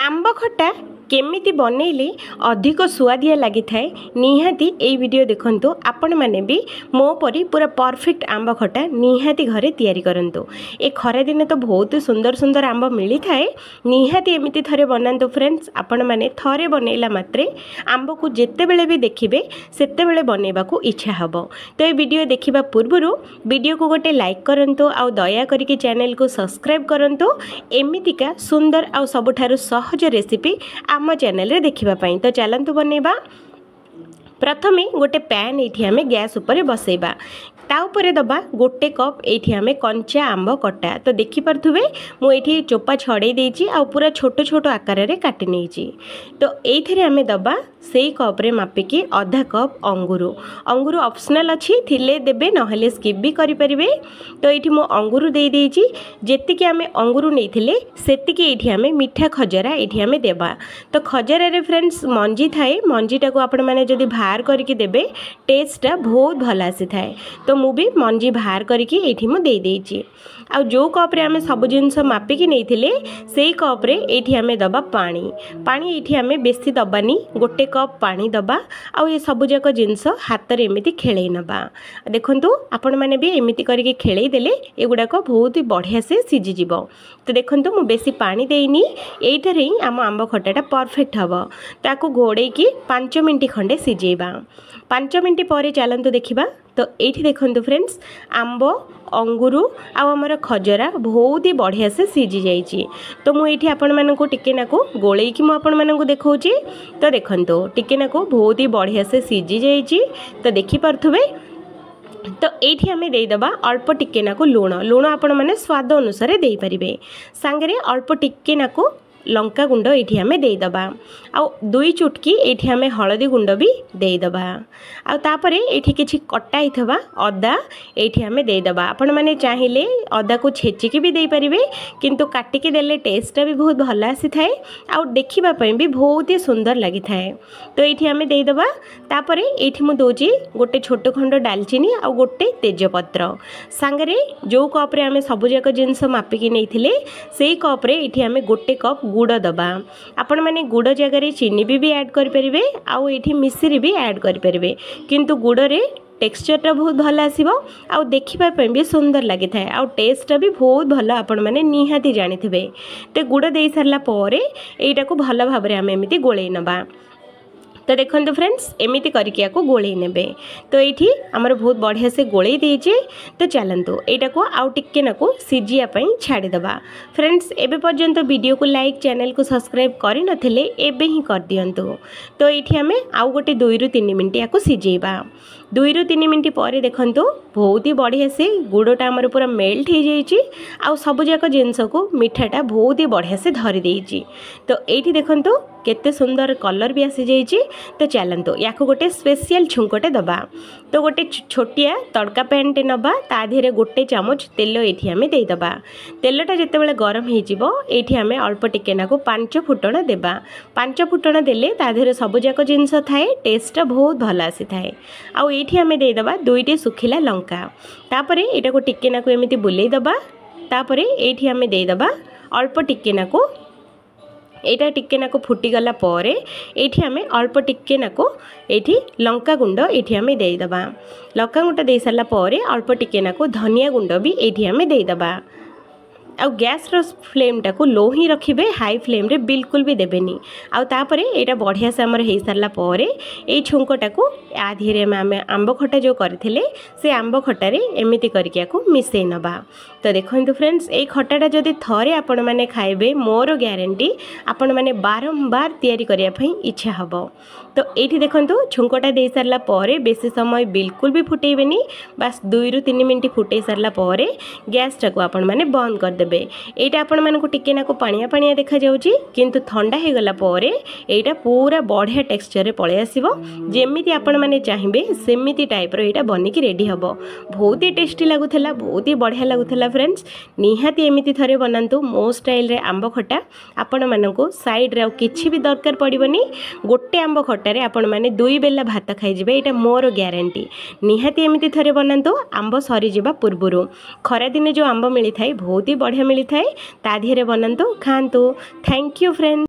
आंब खटा केमिति बनैले अधिक सुआदिया लगी थाए निहाती ए वीडियो देखंतु आपण माने भी मो परी पूरा परफेक्ट आंब खटा निहाती घरे तैयारी करंतु। ए खरा दिन तो बहुत सुंदर सुंदर आंब मिली थाए निहाती एमिति थरे बनांतु फ्रेंड्स। आपण माने थरे बनैला मात्रे आंब को जेते बेले भी देखिबे सेते बेले बनेबा को इच्छा हबो। तो ए वीडियो देखिबा पूर्वरु वीडियो को गोटे लाइक करंतु आ दया करिके चैनल को सब्सक्राइब करंतु एमितिका सुंदर आ सबुठारु सहज रेसिपी आम चैनल रे देखिबा पई। तो चलंतु बनेबा। प्रथमे गोटे पैन एठी हमें गैस ऊपर बसेबा ता ऊपर दबा गोटे कप एठी हमें कंचा आंब कटा। तो देखि परथुबे मु एठी चोपा छड़े देछि आ पूरा छोटो छोटो आकार रे काटि नेछि। तो एथिरे हमें दबा सेई कप रे मापिकी आधा कप अंगुरु। अंगुरु ऑप्शनल अछि थिले देबे नहले स्किप भी करि परिबे। तो एठी मु अंगुरु दे देछि जेतिकी हमें अंगुरु नेथिले सेतिकी एठी हमें मीठा खजरा एठी हमें देबा। तो खजरा रे फ्रेंड्स मंजी थाए मंजीटा को आपण माने जदी बाहर करके देबे टेस्टटा बहुत भल आसी थाए। तो मु भी मंजी बाहर करके एठी मु दे देछि। आ जो कप रे हमें सब जिनस मापिकी नेथिले सेई कप रे एठी हमें दबा पानी। पानी एठी हमें बेसी दबानी गोटे कप पानी दबा आ ये सब जाक जिनस हाथ रे एमिति खेलै नबा। देखंतु आपण माने भी एमिति करके खेलै देले एगुडा को बहुत ही बढ़िया से सिझी जिवो। तो देखंतु मु बेसी पानी देइनी एइठारे ही आम आंब खटाटा परफेक्ट हबो। ताको घोड़े की 5 मिनिट खंडे सिझेबा। 5 मिनिट पर चलंतु देखिबा। तो एठी देखंतु फ्रेंड्स आंब अंगुरु आमर खजरा बहुत ही बढ़िया से सिझी जाइए। तो मुझे आपण मानक टिके नाकू गोले की मुझे देखौची। तो देखंतु टिके नाकू बहुत ही बढ़िया से सिझी जाइए। तो देखि पार्थुबे। तो एठी हमें देदबा अल्प टिके नाकू लूण। लूण आपण माने स्वाद अनुसार दे परिबे। सांगरे अल्प टिके नाकू लंका गुंड एठी हमें देदबा। आ 2 चुटकी एठी हमें हळदी गुंड भी देदबा। आ तापरे एठी किछि कटा हिथबा अदा एठी हमें देदबा। आपण माने चाहिले अदा को छेचिकी भी दे परिबे किंतु काटिकी देले टेस्ट भी बहुत भल आसी थाए आ देखिबा पई भी बहुत ही सुंदर लागि थाए। तो एठी हमें देदबा। तापरे एठी मु दोजी गोटे छोटो खंड दालचीनी आ गोटे तेजपत्र सांगरे जो कप रे हमें सब जाक जिंस मापिकी नेथिले सेई कप रे एठी हमें गोटे कप गुड़ दबा। आपण माने गुड़ जगह चीनी भी ऐड कर परिबे आउ एठी मिश्री भी ऐड कर परिबे किंतु गुड़ रे टेक्सचरटा बहुत भल आसीबो आउ देखिबा पई भी सुंदर लागि थाए आउ टेस्ट भी बहुत भल आपण माने निहाती जानि थिबे। ते गुड़ देई सरला परे एटा को भल भाबरे हम एमिति गोळेई नबा। तो देखो फ्रेंड्स एमिति करके या गोले नेबे। तो ये आमर बहुत बढ़िया से गोले देजे। तो चलतु यहाँ को आउ टिके नाकू सिझियापाई छाड़ीदबा। फ्रेंड्स एबे पर्यंत वीडियो को लाइक चैनल को सब्सक्राइब करि नथिले एबे ही कर दियंतु। तो ये आम आउ गोटे 2 ରୁ 3 मिनिट या सिझेबा। 2 ରୁ 3 मिनिट पर देखंतु बहुत ही बढ़िया से गुड़टा आमर पूरा मेल्ट हो जाइए आउ सब जाक जिनस को मिठाटा बहुत ही बढ़िया से धरी देइछि। तो ये देखंतु केते सुंदर कलर भी आसी जाइए। तो चलतु या गोटे स्पेशल छुंकटे दबा। तो गोटे छोटिया तड़का पैनटे नबा ता धीरे गोटे चामच तेल ये आम देदबा। तेलटा जिते बड़े गरम हो ये आम अल्प टिके नाकू 5 फुटण देबा। 5 फुटण देले ता धीरे सब जाक जिनस थाए टेस्टटा बहुत भल आसी थाए। आउ ये आम देदबा 2टी सुखिला लंका। तापरे एटा को टिके नाकू एमिति बुलेई दबा। तापरे ये आम देदबा अल्प टिके नाकू एटा टिके नाकू फुटीगला पर ये आम अल्प टिके नाकू ये लंका गुंड ये आम देदबा। लंका गुंड दे सारा पर अल्प टिके नाकू धनिया गुंड भी ये आम देदबा। आ गैस रो फ्लेम टाको लो ही रखिबे हाई फ्लेम रे बिल्कुल भी देबेनी। आ तापरे एटा बढ़िया से हमर हे सरला परे ए छुंकटाको आ धीरे आम आंब खटा जो करथिले से आंब खटा रे एमिति करके याको मिसै नबा। तो देखंतु फ्रेंड्स ए खटाटा जदि थरे आपण माने खाइबे मोर ग्यारंटी आपण माने बारंबार तैयारी करिया पई इच्छा हबो। तो एठी देखंतु छुंकटा दे सरला परे बेसी समय बिल्कुल भी फुटेइबेनी। बस 2 ରୁ 3 मिनिट फुटै सरला परे गैस टाको आपण माने बंद कर देबे। एटा आपण मानकु टिके नाको पानिया पानिया देखा जाउची किंतु ठंडा हे गला परे एटा पूरा बढ़िया टेक्सचर रे पळे आसीबो। जेमिति आपण माने चाहिबे सेमिति टाइप रो एटा बनि कि रेडी हबो। बहुत ही टेस्टी लागुथला बहुत ही बढ़िया लागुथला फ्रेंड्स। निहाती एमिति थरे बनांतु मो स्टाइल रे आंब खटा। आपण मानकु साइड रे किछि भी दरकार पड़िबनी। गोटे आंब खटा रे आपण माने 2 बेला भात खाइ जिबे एटा मोर ग्यारंटी। निहाती एमिति थरे बनांतु आंब सरी जिबा पूर्वरु। खरा दिने जो आंब मिली थाए बहुत ही बढ़िया मिली थाए ता धीरे बनांतु खांतु। Thank you friends.